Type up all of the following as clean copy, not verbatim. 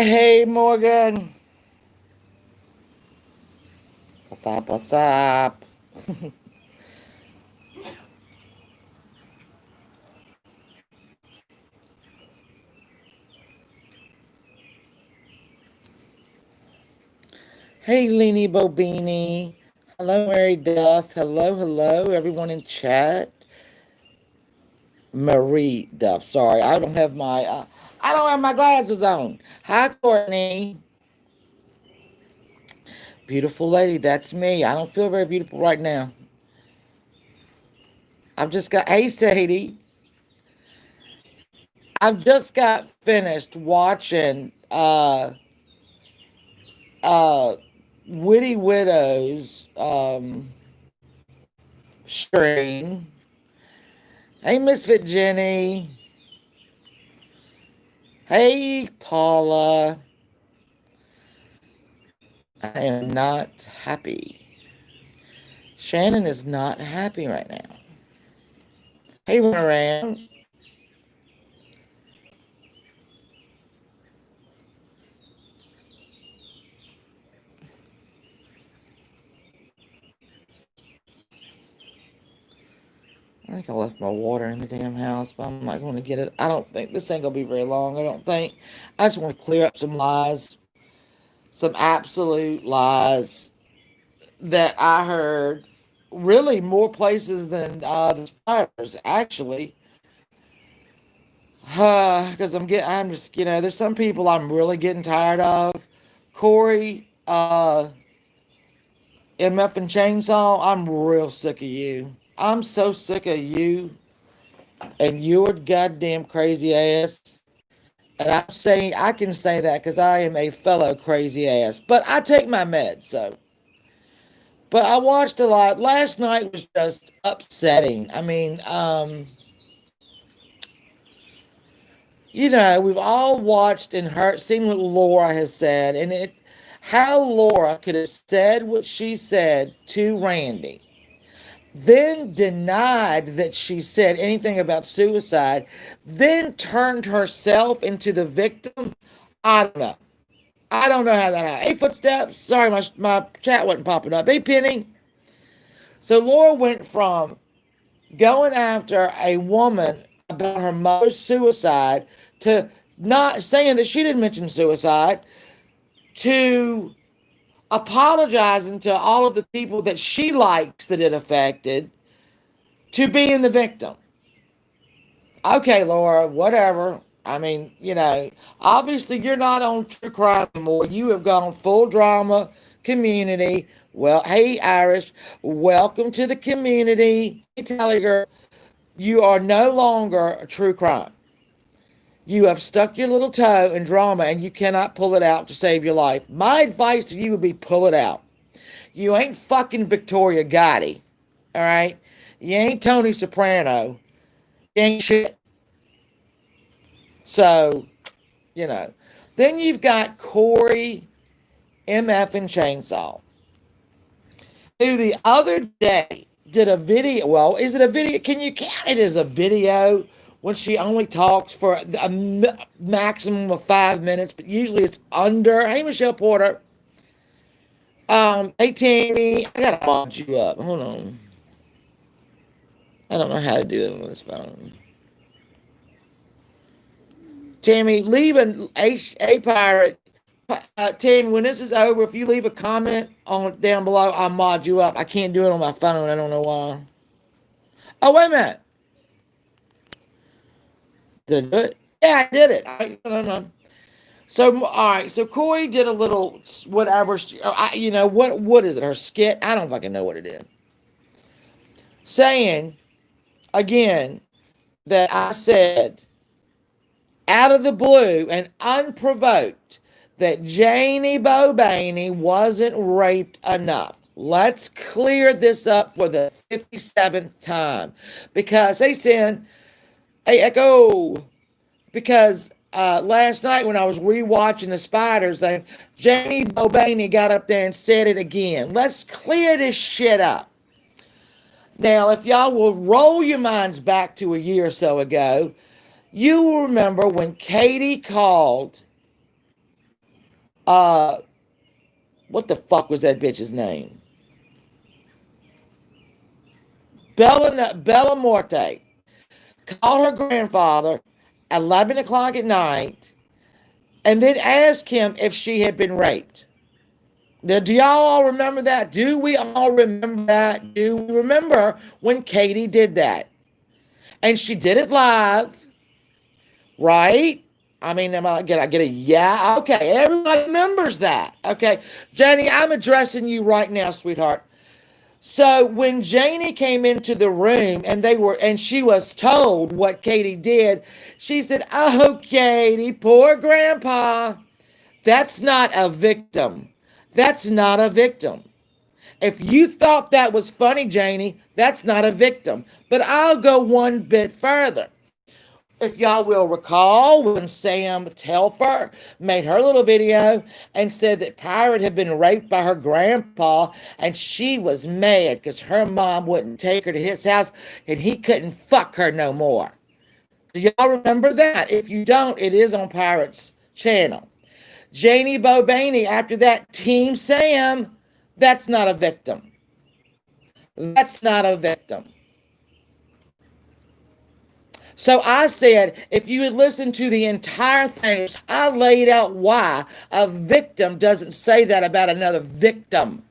Hey, Morgan. What's up? What's up? Hey, Leanie Bobini. Hello, Mary Duff. Hello, hello, everyone in chat. Marie Duff. Sorry, I don't have my glasses on. Hi, Courtney. Beautiful lady. That's me. I don't feel very beautiful right now. Hey, Sadie. I've just got finished watching uh, Witty Widows stream. Hey, Misfit Jenny. Hey, Paula. I am not happy. Shannon is not happy right now. Hey, Moran. I think I left my water in the damn house, but I'm not going to get it. I don't think this ain't going to be very long. I don't think. I just want to clear up some lies, some absolute lies that I heard really more places than the spiders, actually. Because I'm just, there's some people I'm really getting tired of. Corey, MF and Chainsaw, I'm real sick of you. I'm so sick of you and your goddamn crazy ass. And I can say that because I am a fellow crazy ass. But I take my meds, so. But I watched a lot. Last night was just upsetting. We've all watched and heard, seen what Laura has said, and how Laura could have said what she said to Randy, then denied that she said anything about suicide, then turned herself into the victim. I don't know. I don't know how that happened. Hey, footsteps. Sorry, my chat wasn't popping up. Hey, Penny. So Laura went from going after a woman about her mother's suicide to not saying that she didn't mention suicide to apologizing to all of the people that she likes that it affected to being the victim. Okay, Laura, whatever. Obviously you're not on true crime anymore. You have gone full drama community. Well, hey, Irish, welcome to the community. Hey, Tally girl, you are no longer a true crime. You have stuck your little toe in drama and you cannot pull it out to save your life. My advice to you would be pull it out. You ain't fucking Victoria Gotti, all right? You ain't Tony Soprano. You ain't shit. So, you know. Then you've got Corey MF and Chainsaw, who the other day did a video. Well, is it a video? Can you count it as a video when she only talks for a maximum of 5 minutes? But usually it's under. Hey, Michelle Porter. Hey, Tammy. I gotta mod you up. Hold on. I don't know how to do it on this phone. Tammy, leave a pirate. Tammy, when this is over, if you leave a comment on down below, I'll mod you up. I can't do it on my phone. I don't know why. Oh, wait a minute. Did I do it? Yeah, I did it. No, no, no. So, all right. So Corey did a little whatever. What is it? Her skit? I don't fucking know what it is. Saying again that I said out of the blue and unprovoked that Janie Bobaney wasn't raped enough. Let's clear this up for the 57th time because they said, hey, Echo, because last night when I was rewatching the Spiders thing, Janie Bobaney got up there and said it again. Let's clear this shit up. Now, if y'all will roll your minds back to a year or so ago, you will remember when Katie called what the fuck was that bitch's name? Bella Morte called her grandfather 11 o'clock at night and then asked him if she had been raped. Now, do y'all all remember that? Do we all remember that? Do we remember when Katie did that? And she did it live, right? I mean, I get a yeah? Okay, everybody remembers that. Okay, Janie, I'm addressing you right now, sweetheart. So when Janie came into the room and she was told what Katie did, she said, "Oh, Katie, poor grandpa." That's not a victim. That's not a victim. If you thought that was funny, Janie, that's not a victim. But I'll go one bit further. If y'all will recall, when Sam Telfer made her little video and said that Pirate had been raped by her grandpa, and she was mad because her mom wouldn't take her to his house and he couldn't fuck her no more. Do y'all remember that? If you don't, it is on Pirate's channel. Janie Bobaney, after that, Team Sam, that's not a victim. That's not a victim. So I said, if you had listened to the entire thing, I laid out why a victim doesn't say that about another victim.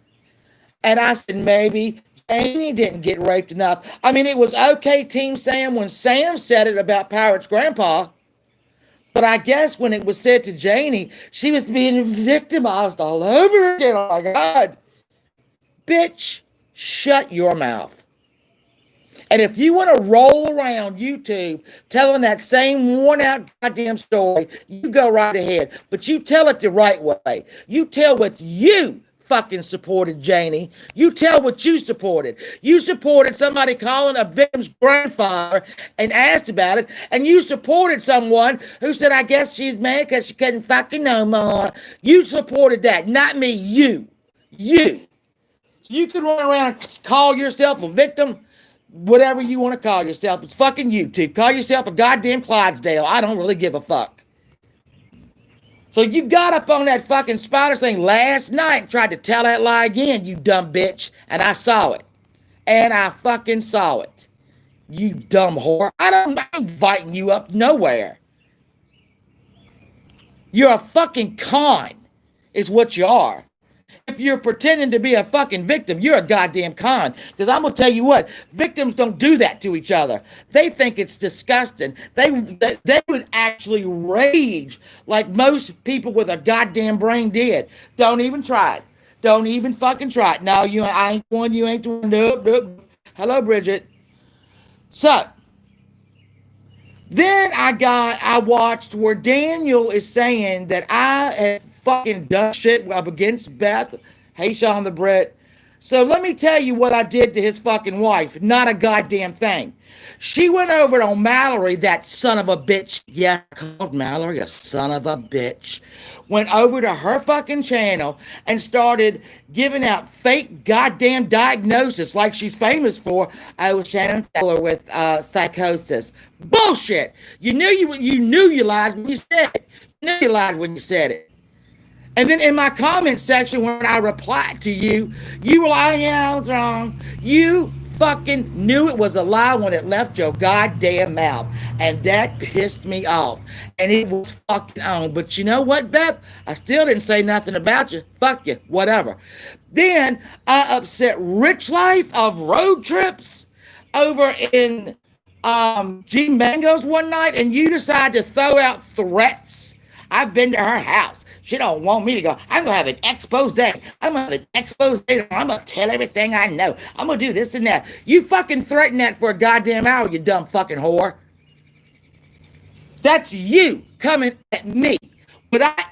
And I said, maybe Janie didn't get raped enough. I mean, it was okay, Team Sam, when Sam said it about Pirate's grandpa. But I guess when it was said to Janie, she was being victimized all over again. Oh my God. Bitch, shut your mouth. And if you want to roll around YouTube telling that same worn out goddamn story, you go right ahead. But you tell it the right way. You tell what you fucking supported, Janie. You tell what you supported. You supported somebody calling a victim's grandfather and asked about it. And you supported someone who said, I guess she's mad because she couldn't fucking no more. You supported that, not me, you. You. So you can run around and call yourself a victim. Whatever you want to call yourself, it's fucking YouTube. Call yourself a goddamn Clydesdale. I don't really give a fuck. So you got up on that fucking spider thing last night and tried to tell that lie again, you dumb bitch. And I saw it. And I fucking saw it. You dumb whore. I'm inviting you up nowhere. You're a fucking con, is what you are. If you're pretending to be a fucking victim, you're a goddamn con. Because I'm going to tell you what, victims don't do that to each other. They think it's disgusting. They would actually rage like most people with a goddamn brain did. Don't even try it. Don't even fucking try it. No, I ain't one, you ain't the one. Nope. Hello, Bridget. So, then I watched where Daniel is saying that I have fucking done shit up against Beth. Hey, Sean the Brit. So let me tell you what I did to his fucking wife. Not a goddamn thing. She went over on Mallory, that son of a bitch. Yeah, I called Mallory a son of a bitch. Went over to her fucking channel and started giving out fake goddamn diagnosis like she's famous for. I was Shannon Feller with psychosis. Bullshit. You knew you lied when you said it. You knew you lied when you said it. And then in my comment section, when I replied to you, you were like, yeah, I was wrong. You fucking knew it was a lie when it left your goddamn mouth. And that pissed me off. And it was fucking on. But you know what, Beth? I still didn't say nothing about you. Fuck you. Whatever. Then I upset Rich Life of Road Trips over in G Mango's one night. And you decide to throw out threats. I've been to her house. She don't want me to go. I'm going to have an expose. I'm going to have an expose. I'm going to tell everything I know. I'm going to do this and that. You fucking threaten that for a goddamn hour, you dumb fucking whore. That's you coming at me. Would I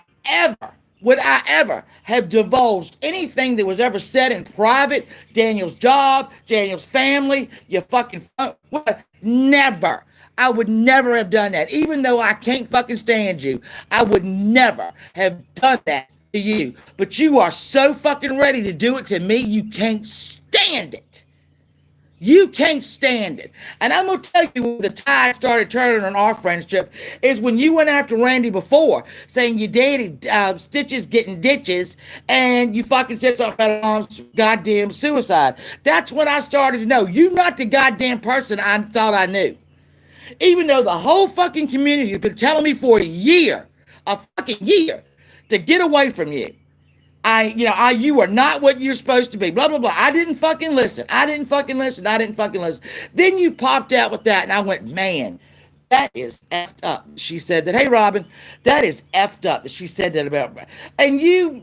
ever have divulged anything that was ever said in private? Daniel's job, Daniel's family, your fucking phone? What? Never. I would never have done that. Even though I can't fucking stand you, I would never have done that to you. But you are so fucking ready to do it to me, you can't stand it. You can't stand it. And I'm going to tell you when the tide started turning on our friendship is when you went after Randy before, saying your daddy stitches getting ditches, and you fucking said something about mom's goddamn suicide. That's when I started to know you're not the goddamn person I thought I knew. Even though the whole fucking community has been telling me for a fucking year, to get away from you. You are not what you're supposed to be. Blah, blah, blah. I didn't fucking listen. I didn't fucking listen. Then you popped out with that, and I went, man, that is effed up. She said that, hey, Robin, that is effed up. She said that about me. And you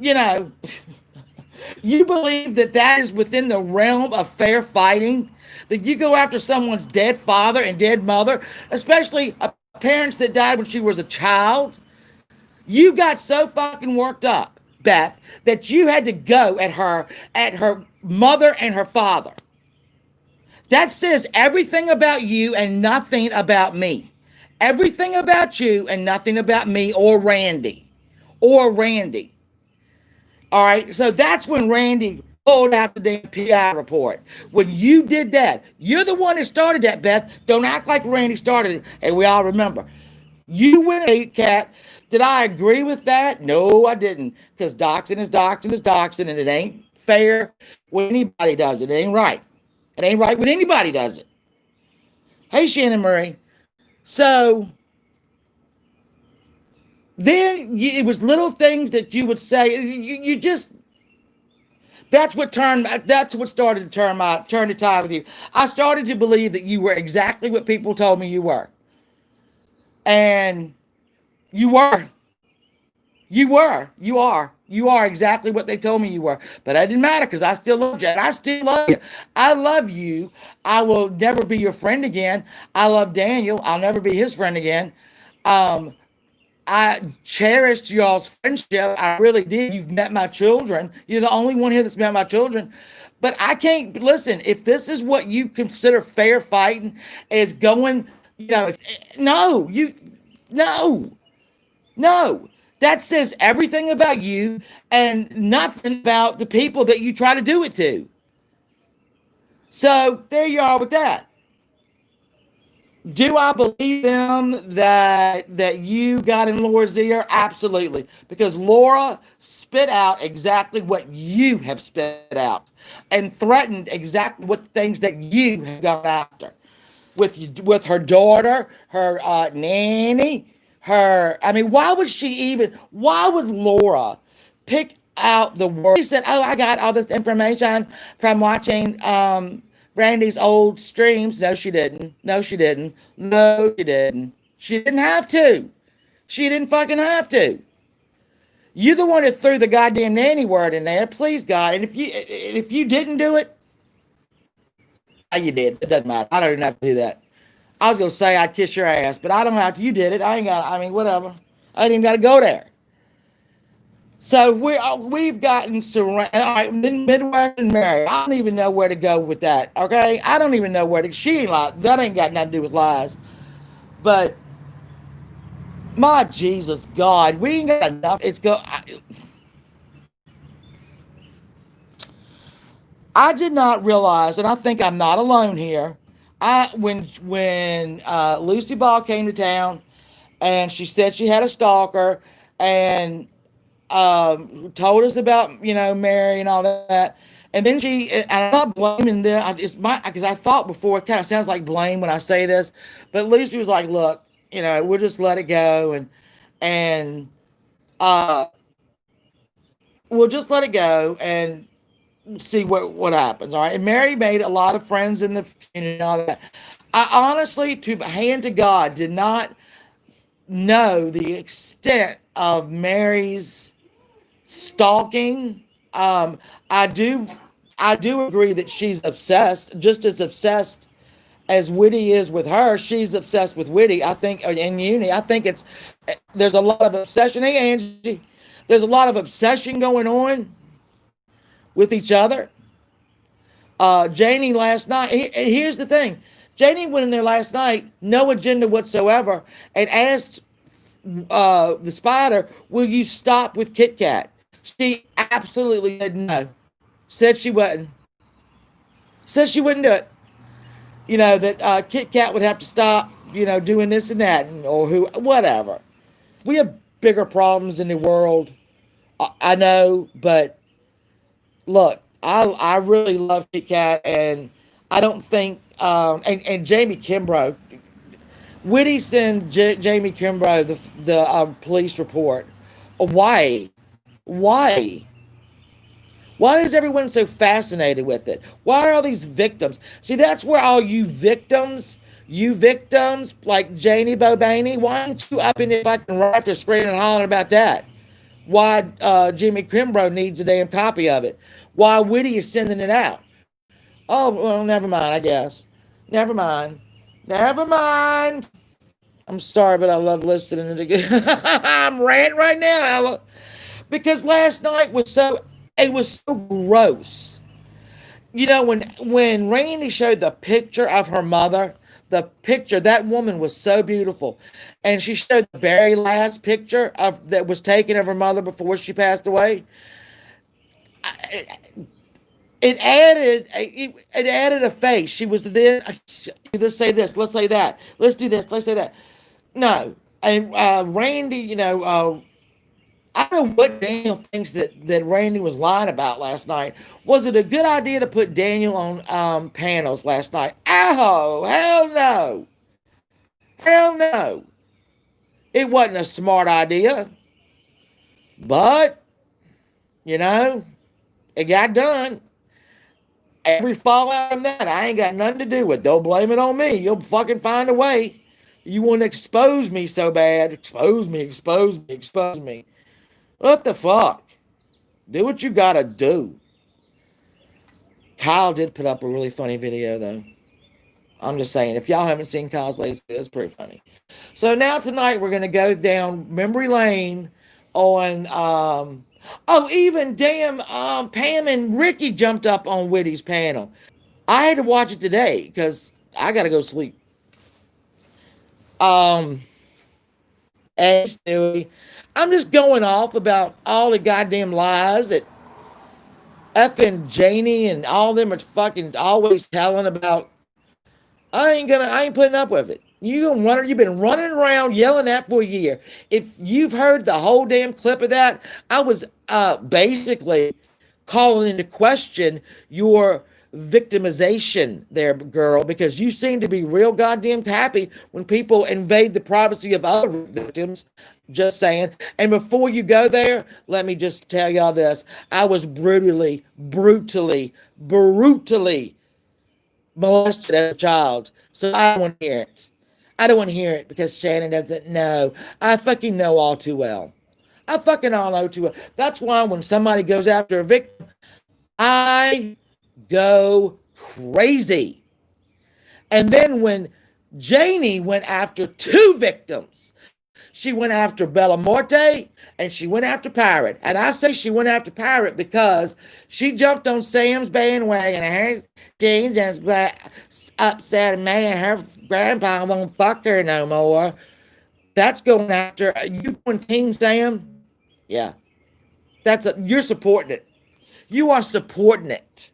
believe that that is within the realm of fair fighting? That you go after someone's dead father and dead mother, especially parents that died when she was a child? You got so fucking worked up, Beth, that you had to go at her mother and her father. That says everything about you and nothing about me. Everything about you and nothing about me or Randy. All right, so that's when Randy pulled out the damn PI report. When you did that, you're the one that started that, Beth. Don't act like Randy started it, and we all remember. You went cat. Did I agree with that? No, I didn't. Because doxing is doxing is doxing, and it ain't fair when anybody does it. It ain't right. It ain't right when anybody does it. Hey, Shannon Murray. So then it was little things that you would say. You just that's what started to turn the tide with you. I started to believe that you were exactly what people told me you were. And you were. You are exactly what they told me you were. But that didn't matter because I still love you. And I still love you. I love you. I will never be your friend again. I love Daniel. I'll never be his friend again. I cherished y'all's friendship. I really did. You've met my children. You're the only one here that's met my children. But I can't listen. If this is what you consider fair fighting, is going, no, no. That says everything about you and nothing about the people that you try to do it to. So there you are with that. Do I believe them that you got in Laura's ear? Absolutely. Because Laura spit out exactly what you have spit out and threatened exactly what things that you have gone after. With her daughter, her nanny, why would Laura pick out the word? She said, oh, I got all this information from watching Randy's old streams. No, she didn't. She didn't have to. She didn't fucking have to. You're the one that threw the goddamn nanny word in there. Please, God. And if you didn't do it, you did. It doesn't matter. I don't even have to do that. I was going to say I'd kiss your ass, but I don't have to. You did it. Whatever. I ain't even got to go there. So we've gotten surrounded. All right, Midwest and Mary. I don't even know where to go with that. Okay, I don't even know where to. She ain't like that. Ain't got nothing to do with lies. But my Jesus, God, we ain't got enough. I did not realize, and I think I'm not alone here. When Lucy Ball came to town, and she said she had a stalker, and told us about Mary and all that, and then and I'm not blaming them. Because I thought before it kind of sounds like blame when I say this, but Lucy was like, look, we'll just let it go, and we'll just let it go and see what happens. All right. And Mary made a lot of friends in the community and all that. I honestly, to hand to God, did not know the extent of Mary's stalking. I do agree that she's obsessed, just as obsessed as Whitty is with her. She's obsessed with Whitty. I think in Uni, I think there's a lot of obsession. Hey, Angie, there's a lot of obsession going on with each other. Janie last night, here's the thing. Janie went in there last night, no agenda whatsoever, and asked the spider, will you stop with Kit Kat? She absolutely said no. Said she wouldn't. Said she wouldn't do it. that Kit Kat would have to stop, doing this and that, or who, whatever. We have bigger problems in the world. I know, but look, I really love Kit Kat, and I don't think, and Jamie Kimbrough, Whitty sent Jamie Kimbrough the police report. Why? Why? Why is everyone so fascinated with it? Why are all these victims? See, that's where all you victims like Janie Bobaney, why aren't you up in the fucking rafter screaming and hollering about that? Why Jimmy Kimbrough needs a damn copy of it? Why Whitty is sending it out? Oh, well, never mind, I guess. Never mind. Never mind. I'm sorry, but I love listening to it again. I'm ranting right now. Because last night it was so gross. When Randy showed the picture of her mother, that woman was so beautiful, and she showed the very last picture of that was taken of her mother before she passed away. It added a face. She was then. Let's say this. Let's say that. Let's do this. Let's say that. No, and Randy, I don't know what Daniel thinks that Randy was lying about last night. Was it a good idea to put Daniel on panels last night? Oh, hell no. Hell no. It wasn't a smart idea. But, you know, it got done. Every fallout from that, I ain't got nothing to do with. Don't blame it on me. You'll fucking find a way. You want to expose me so bad. Expose me, expose me, expose me. What the fuck? Do what you gotta do. Kyle did put up a really funny video, though. I'm just saying, if y'all haven't seen Kyle's latest video, it's pretty funny. So now tonight we're gonna go down memory lane on even damn Pam and Ricky jumped up on Whitty's panel. I had to watch it today because I gotta go sleep. And Stewie, I'm just going off about all the goddamn lies that effing Janie and all them are fucking always telling about. I ain't putting up with it. You've been running around yelling that for a year. If you've heard the whole damn clip of that, I was basically calling into question your victimization there, girl, because you seem to be real goddamn happy when people invade the privacy of other victims. Just saying. And before you go there, let me just tell y'all this. I was brutally molested as a child. So I don't want to hear it. I don't want to hear it because Shannon doesn't know. I fucking know all too well. I fucking all know too well. That's why when somebody goes after a victim, I go crazy. And then when Janie went after two victims, she went after Bella Morte and she went after Pirate. And I say she went after Pirate because she jumped on Sam's bandwagon and her Jane just got upset and man, her grandpa won't fuck her no more. That's going after you on Team Sam. Yeah. You're supporting it. You are supporting it.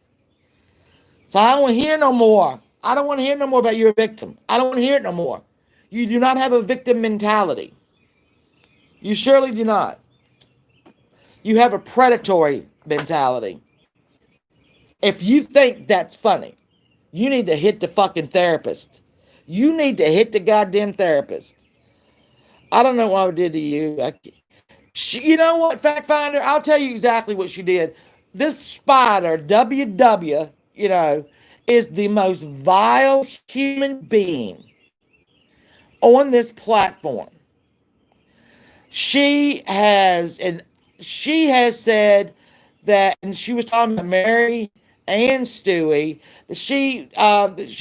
So I don't want to hear no more. I don't want to hear no more about your victim. I don't want to hear it no more. You do not have a victim mentality. You surely do not. You have a predatory mentality. If you think that's funny, you need to hit the fucking therapist. You need to hit the goddamn therapist. I don't know what I did to you. You know what, Fact Finder? I'll tell you exactly what she did. This spider, WW, is the most vile human being on this platform. She has said that, and she was talking to Mary and Stewie, that she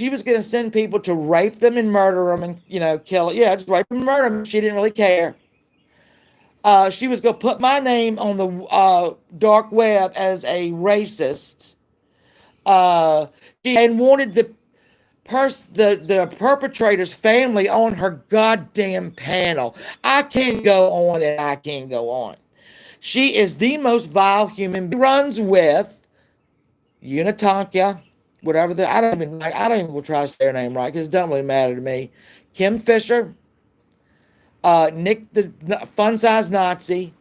was going to send people to rape them and murder them and kill it. Yeah, just rape them and murder them. She didn't really care. She was going to put my name on the dark web as a racist, and wanted the perpetrator's family on her goddamn panel. I can't go on and I can't go on. She is the most vile human. Runs with Unitonka whatever I don't even try to say her name right because it doesn't really matter to me. Kim Fisher, Nick the Fun Size Nazi,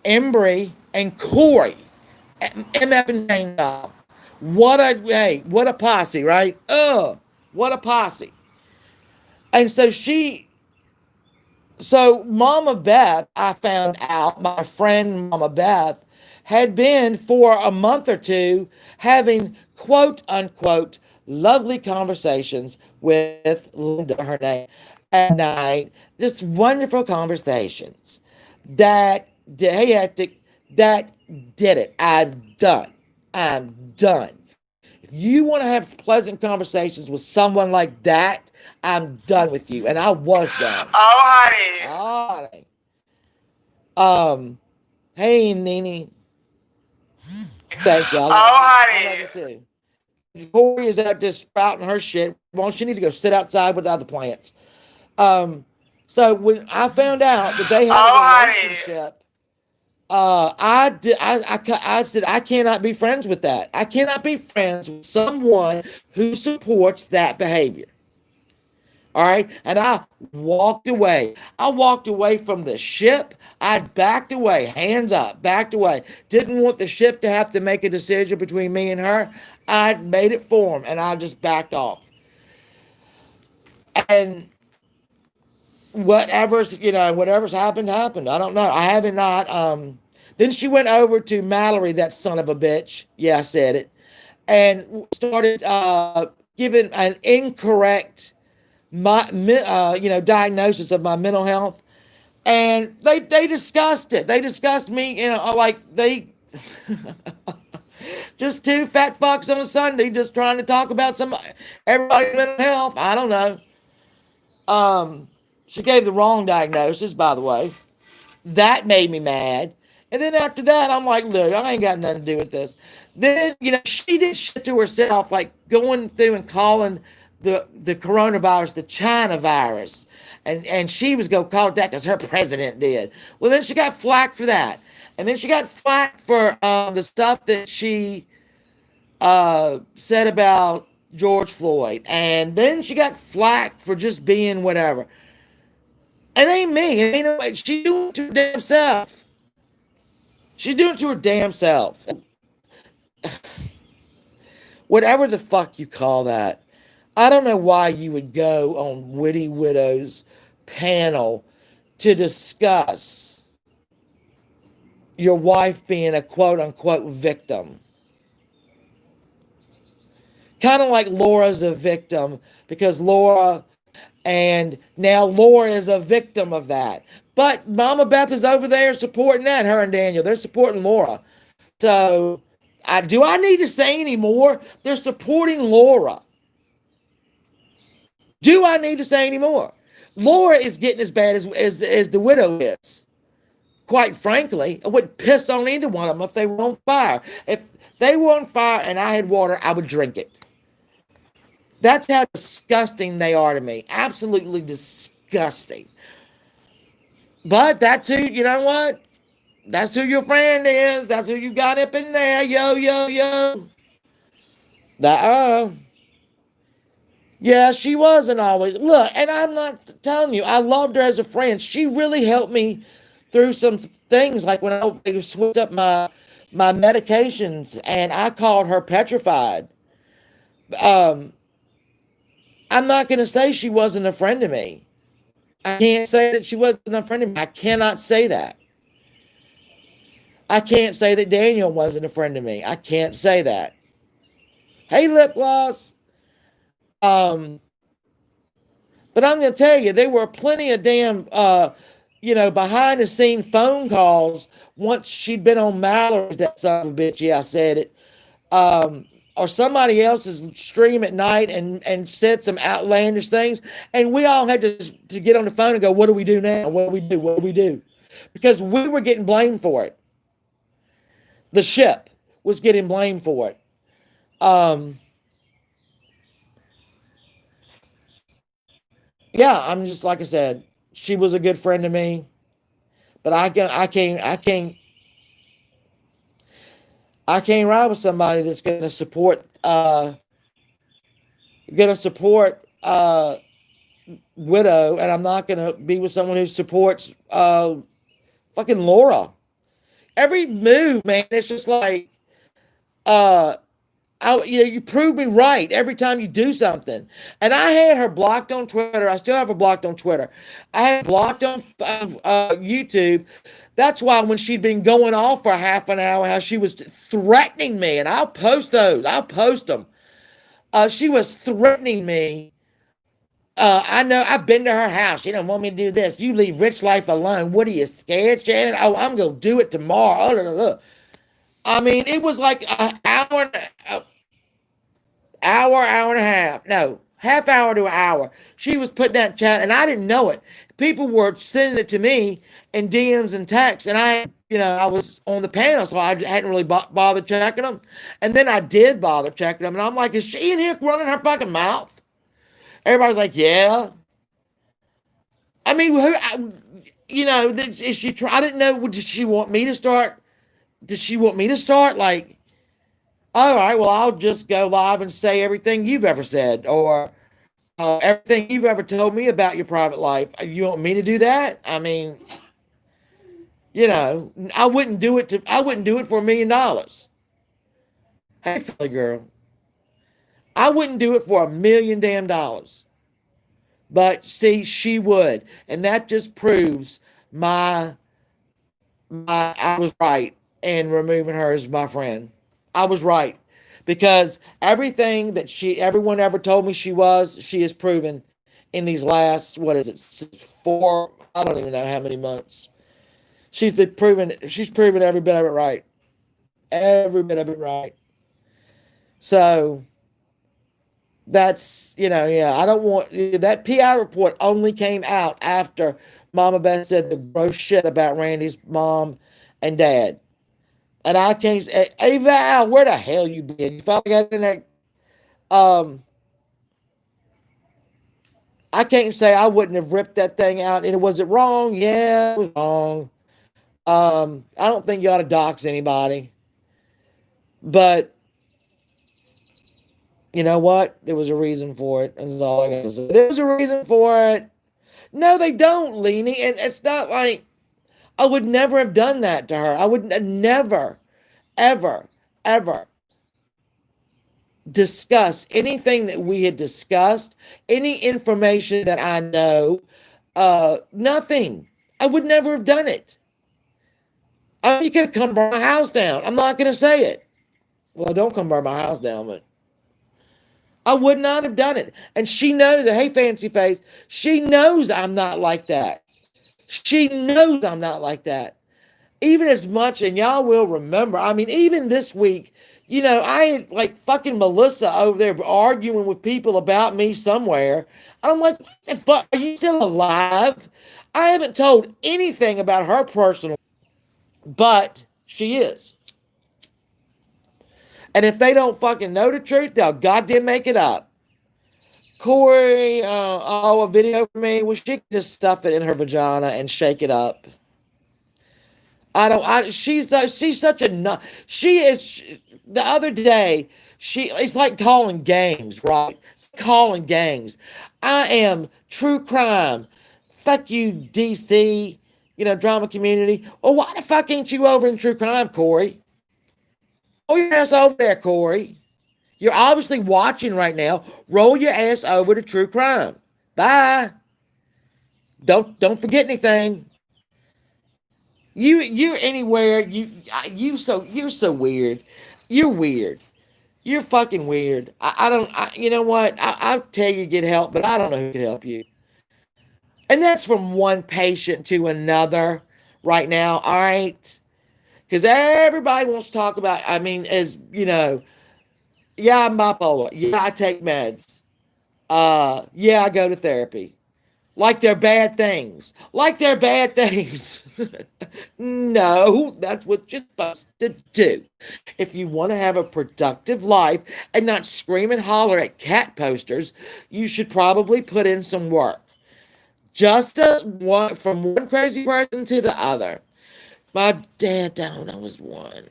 Embry, and Corey. MF and Jane Dog. What a posse, right? What a posse. And so Mama Beth, I found out, my friend Mama Beth, had been for a month or two having quote unquote lovely conversations with Linda, her name, at night. Just wonderful conversations that that did it. I'm done. I'm done. If you want to have pleasant conversations with someone like that, I'm done with you. And I was done. Oh, honey. All right. Hey, Nene. Thank you. I love you. Oh, I love you honey. too. Corey is out just sprouting her shit. Won't she need to go sit outside with the other plants? Um, so when I found out that they had a Oh, honey. relationship, I said I cannot be friends with that. I cannot be friends with someone who supports that behavior. All right. And I walked away. I walked away from the ship. I backed away, hands up, backed away. Didn't want the ship to have to make a decision between me and her. I made it for him and I just backed off. And whatever's happened. I don't know. I haven't not. Then she went over to Mallory, that son of a bitch. Yeah, I said it. And started giving an incorrect diagnosis of my mental health, and they discussed it. They discussed me, like they just two fat fucks on a Sunday, just trying to talk about everybody's mental health. I don't know. She gave the wrong diagnosis, by the way. That made me mad. And then after that, I'm like, look, I ain't got nothing to do with this. Then, she did shit to herself, like going through and calling the coronavirus the China virus. And she was going to call it that because her president did. Well, then she got flack for that. And then she got flack for the stuff that she said about George Floyd. And then she got flack for just being whatever. It ain't me. It ain't no, she's doing it to her damn self. She's doing it to her damn self. Whatever the fuck you call that. I don't know why you would go on Witty Widow's panel to discuss your wife being a quote unquote victim. Kind of like Laura's a victim because Laura is a victim of that. But Mama Beth is over there supporting that, her and Daniel. They're supporting Laura. So, do I need to say any more? They're supporting Laura. Do I need to say any more? Laura is getting as bad as the widow is. Quite frankly, I wouldn't piss on either one of them if they were on fire. If they were on fire and I had water, I would drink it. That's how disgusting they are to me. Absolutely disgusting. But that's who, you know what? That's who your friend is. That's who you got up in there. Yo, yo, yo. Yeah, she wasn't always. Look, and I'm not telling you, I loved her as a friend. She really helped me through some things, like when I switched up my medications, and I called her petrified. Um, I'm not going to say she wasn't a friend to me. I can't say that she wasn't a friend of me. I cannot say that. I can't say that Daniel wasn't a friend of me. I can't say that. Hey, lip gloss. But I'm going to tell you, there were plenty of damn, behind the scene phone calls once she'd been on Mallory's, that son of a bitch. Yeah, I said it. Or somebody else's stream at night and said some outlandish things. And we all had to get on the phone and go, what do we do now? What do we do? What do we do? Because we were getting blamed for it. The ship was getting blamed for it. Yeah, I'm just, like I said, she was a good friend to me, but I can't ride with somebody that's going to support gonna support Widow, and I'm not gonna be with someone who supports fucking Laura. Every move, man, it's just like uh you prove me right every time you do something. And I had her blocked on Twitter. I still have her blocked on Twitter. I had blocked on YouTube. That's why when she'd been going off for half an hour, how she was threatening me, and I'll post those. I'll post them. She was threatening me. I know I've been to her house. She don't want me to do this. You leave Rich Life alone. What are you scared, Shannon? Oh, I'm gonna do it tomorrow. I mean, it was like an hour, hour and a half. No, half hour to an hour. She was putting that chat, and I didn't know it. People were sending it to me in DMs and texts, and I was on the panel, so I hadn't really bothered checking them. And then I did bother checking them, and I'm like, is she in here running her fucking mouth? Everybody's like, yeah. I mean, is she? I didn't know. Did she want me to start? Did she want me to start? Like, all right, well, I'll just go live and say everything you've ever said, or everything you've ever told me about your private life. You want me to do that? I mean, I wouldn't do it. I wouldn't do it for $1 million. Hey, Philly girl, I wouldn't do it for $1 million damn dollars. But see, she would, and that just proves I was right in removing her as my friend. I was right, because everything that everyone ever told me she has proven in these last, what is it, 4? I don't even know how many months. She's proven every bit of it right, every bit of it right. So that's, yeah, I don't want that PI report only came out after Mama Beth said the gross shit about Randy's mom and dad. And I can't say, hey Val, where the hell you been? You finally got in there. Um, I can't say I wouldn't have ripped that thing out. And was it wrong? Yeah, it was wrong. I don't think you ought to dox anybody. But you know what? There was a reason for it. That's all I gotta say. There was a reason for it. No, they don't, Leanie. And it's not like I would never have done that to her. I would never, ever, ever discuss anything that we had discussed, any information that I know, nothing. I would never have done it. I mean, you could have come burn my house down. I'm not going to say it. Well, don't come burn my house down, but I would not have done it. And she knows that. Hey, Fancy Face, she knows I'm not like that. She knows I'm not like that. Even as much, and y'all will remember, I mean, even this week, I had like fucking Melissa over there arguing with people about me somewhere. I'm like, what the fuck? Are you still alive? I haven't told anything about her personal, but she is. And if they don't fucking know the truth, they'll goddamn make it up. Corey, a video for me. Well, she can just stuff it in her vagina and shake it up. She's such a, she is, the other day, it's like calling games, right? It's calling games. I am true crime. Fuck you, DC, drama community. Well, why the fuck ain't you over in true crime, Corey? Roll your ass over there, Corey. You're obviously watching right now. Roll your ass over to true crime. Bye. Don't forget anything. You're anywhere. You're so weird. You're weird. You're fucking weird. You know what? I'll tell you get help, but I don't know who can help you. And that's from one patient to another right now. All right. Because everybody wants to talk about, I mean, yeah, I'm bipolar. Yeah, I take meds. Yeah, I go to therapy. Like they're bad things. Like they're bad things. No, that's what you're supposed to do. If you want to have a productive life and not scream and holler at cat posters, you should probably put in some work. Just from one crazy person to the other. My dad down, I was one.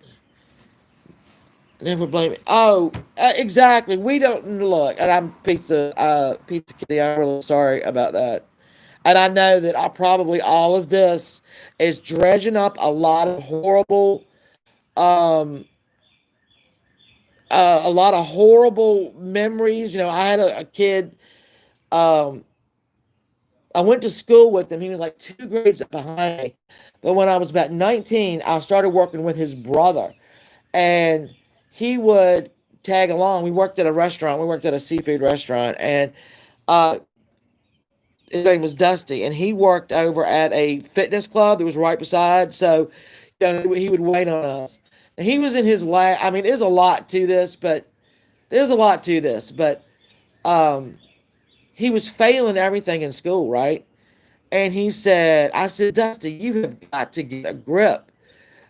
Never blame it. Oh, exactly. We don't look, and I'm pizza kitty. I'm really sorry about that. And I know that I probably all of this is dredging up a lot of um, a lot of horrible memories. You know, I had a kid. Um, I went to school with him. He was like 2 grades behind me. But when I was about 19, I started working with his brother, and he would tag along. We worked at a restaurant. We worked at a seafood restaurant, and uh, his name was Dusty, and he worked over at a fitness club that was right beside. So, you know, he would wait on us. And he was in his last. I mean, there's a lot to this, but um, he was failing everything in school, right? And he said, I said, Dusty, you have got to get a grip.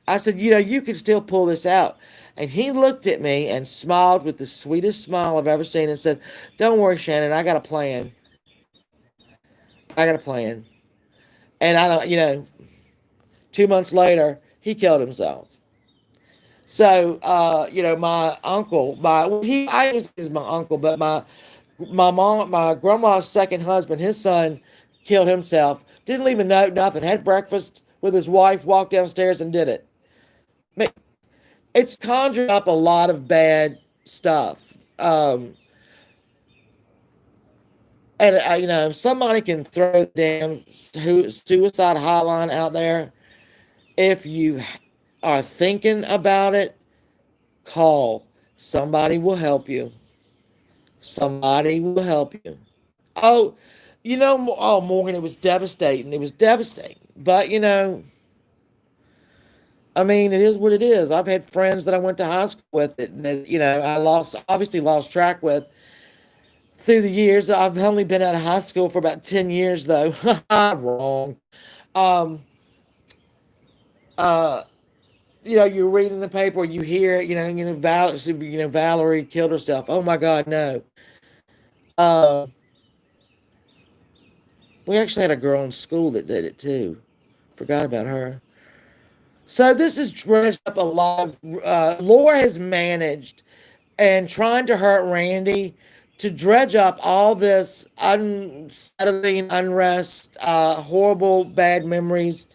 I said, you know, you can still pull this out. And he looked at me and smiled with the sweetest smile I've ever seen and said, don't worry, Shannon, I got a plan. I got a plan. And I don't, you know, 2 months later, he killed himself. So, you know, my uncle, I guess he's my uncle, but my grandma's second husband, his son killed himself. Didn't leave a note, nothing. Had breakfast with his wife, walked downstairs and did it. I mean, it's conjured up a lot of bad stuff. And you know, if somebody can throw the damn suicide hotline out there, if you are thinking about it, call. Somebody will help you. Somebody will help you. Oh, you know, oh, Morgan, it was devastating. It was devastating. But, you know, I mean, it is what it is. I've had friends that I went to high school with that you know, obviously lost track with through the years. I've only been out of high school for about 10 years, though. Wrong. Um, uh, you know, you read in the paper, you hear it, Valerie killed herself. Oh my God, no. Uh, we actually had a girl in school that did it too. Forgot about her. So this has dredged up a lot of. Laura has managed and trying to hurt Randy to dredge up all this unsettling unrest, horrible bad memories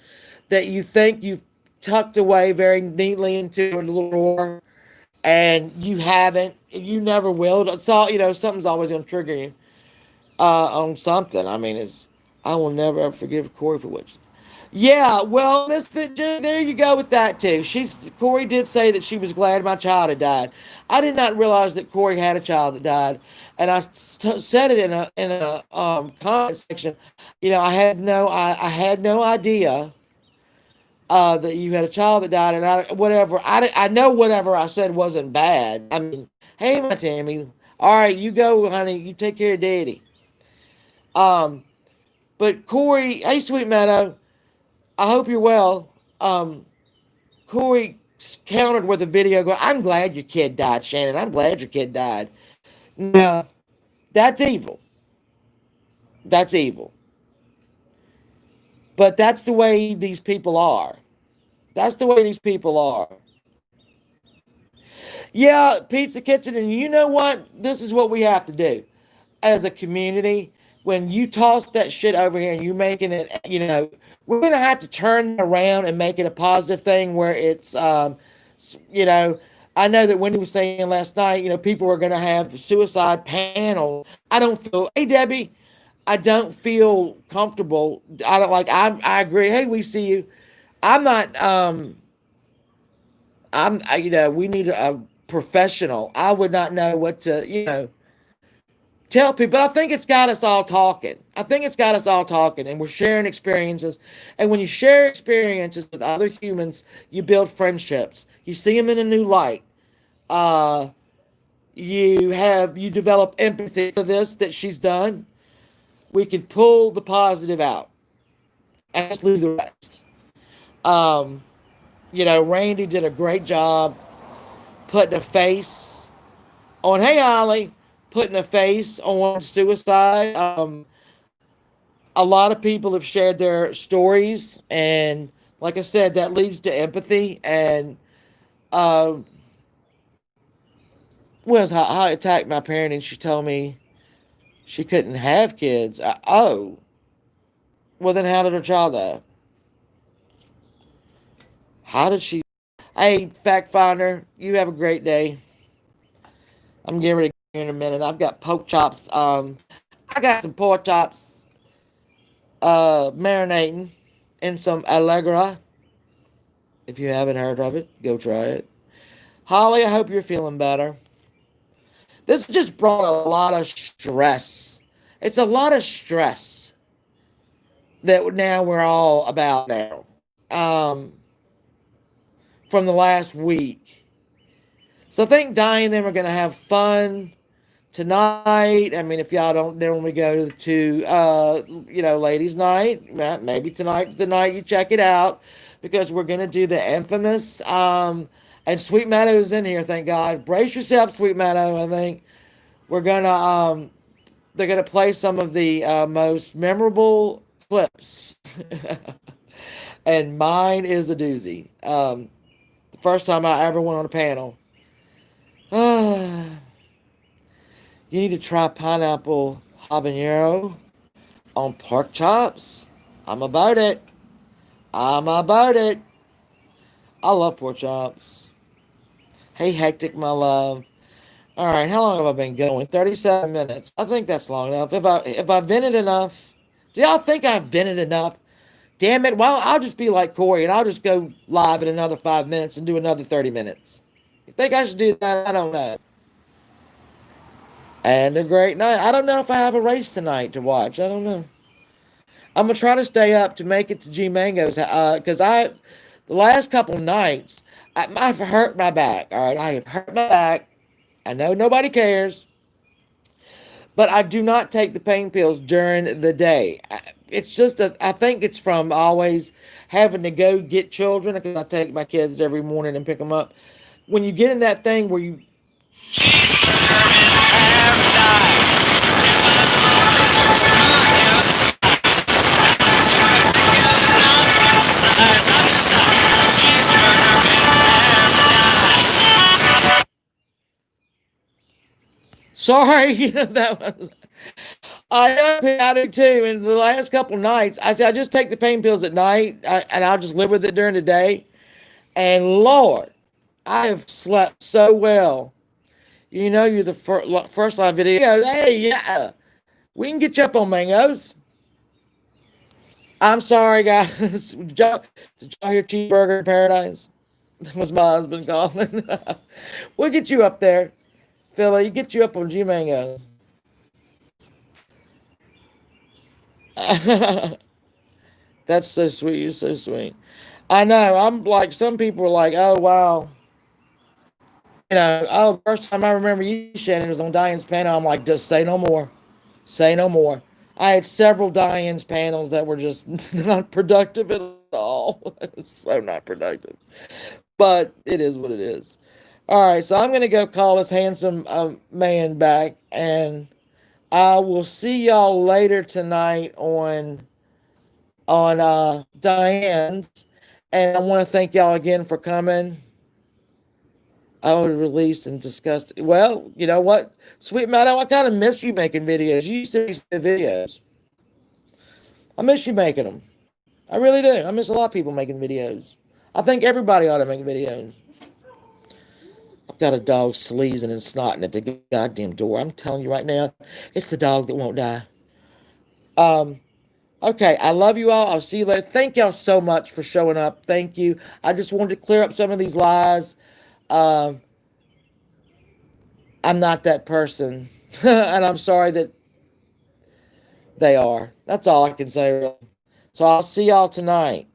that you think you've tucked away very neatly into a little drawer, and you haven't. You never will. It's all, you know. Something's always going to trigger you on something. I mean, it's. I will never ever forgive Corey for what. Yeah, well, Misfit, there you go with that too. Corey did say that she was glad my child had died. I did not realize that Corey had a child that died, and I said it in a comment section. You know, I had no idea that you had a child that died, and I know whatever I said wasn't bad. I mean, hey, my Tammy, all right, you go, honey, you take care of Daddy. Um, but Corey, hey, Sweet Meadow, I hope you're well. Corey countered with a video going, I'm glad your kid died, Shannon. I'm glad your kid died. Now, that's evil. That's evil. But that's the way these people are. That's the way these people are. Yeah, Pizza Kitchen, and you know what? This is what we have to do as a community. When you toss that shit over here and you're making it, you know, we're gonna have to turn it around and make it a positive thing where it's, you know, I know that Wendy was saying last night, you know, people are gonna have suicide panel. I don't feel, hey Debbie, I don't feel comfortable. I don't like. I agree. Hey, we see you. I'm not. You know, we need a professional. I would not know what to, you know, tell people. But I think it's got us all talking. I think it's got us all talking, and we're sharing experiences. And when you share experiences with other humans, you build friendships. You see them in a new light. Uh, you develop empathy for this that she's done. We can pull the positive out and just leave the rest. Um, you know, Randy did a great job putting a face on, hey, Ollie, putting a face on suicide. A lot of people have shared their stories, and like I said, that leads to empathy. And uh, was how I attacked my parent, and she told me she couldn't have kids. Oh, well then how did her child die? How did she? Hey, fact finder, you have a great day. I'm getting ready to go in a minute. I've got pork chops. I got some pork chops marinating in some Allegra. If you haven't heard of it, go try it. Holly, I hope you're feeling better. This just brought a lot of stress. It's a lot of stress that now we're all about now. From the last week. So I think Diane and them are going to have fun tonight. I mean, if y'all don't normally go to, ladies' night, maybe tonight, the night you check it out, because we're going to do the infamous, and Sweet Meadow's in here, thank God. Brace yourself, Sweet Meadow. I think we're going to, they're going to play some of the most memorable clips. And mine is a doozy. The first time I ever went on a panel. You need to try pineapple habanero on pork chops. I'm about it. I'm about it. I love pork chops. Hey, Hectic, my love. All right, how long have I been going? 37 minutes. I think that's long enough. If I vented enough, do y'all think I've vented enough? Damn it! Well, I'll just be like Corey, and I'll just go live in another 5 minutes and do another 30 minutes. You think I should do that? I don't know. And a great night. I don't know if I have a race tonight to watch. I don't know. I'm gonna try to stay up to make it to G Mango's, because the last couple nights I've hurt my back. All right, I have hurt my back. I know nobody cares, but I do not take the pain pills during the day. It's just I think it's from always having to go get children, because I take my kids every morning and pick them up. When you get in that thing where you sorry, that was. I know chaotic too. And the last couple nights, I said I just take the pain pills at night, and I'll just live with it during the day. And Lord, I have slept so well. You know, you're the first live video. Hey, yeah, we can get you up on mangoes. I'm sorry, guys. Did y'all hear Cheeseburger in Paradise? That was my husband calling. We'll get you up there, Philly. Get you up on G Mango. That's so sweet. You're so sweet. I know. I'm like, some people are like, oh, wow. First time I remember you, Shannon, was on Diane's panel. I'm like, just say no more. Say no more. I had several Diane's panels that were just not productive at all. So not productive. But it is what it is. All right, so I'm going to go call this handsome man back, and I will see y'all later tonight on Diane's. And I want to thank y'all again for coming. I will release and discuss. Well, you know what, Sweet Meadow, I kind of miss you making videos. You used to make videos. I miss you making them. I really do. I miss a lot of people making videos. I think everybody ought to make videos. I've got a dog sleazing and snotting at the goddamn door. I'm telling you right now, it's the dog that won't die. Okay, I love you all. I'll see you later. Thank y'all so much for showing up. Thank you. I just wanted to clear up some of these lies. I'm not that person. And I'm sorry that they are. That's all I can say. So I'll see y'all tonight.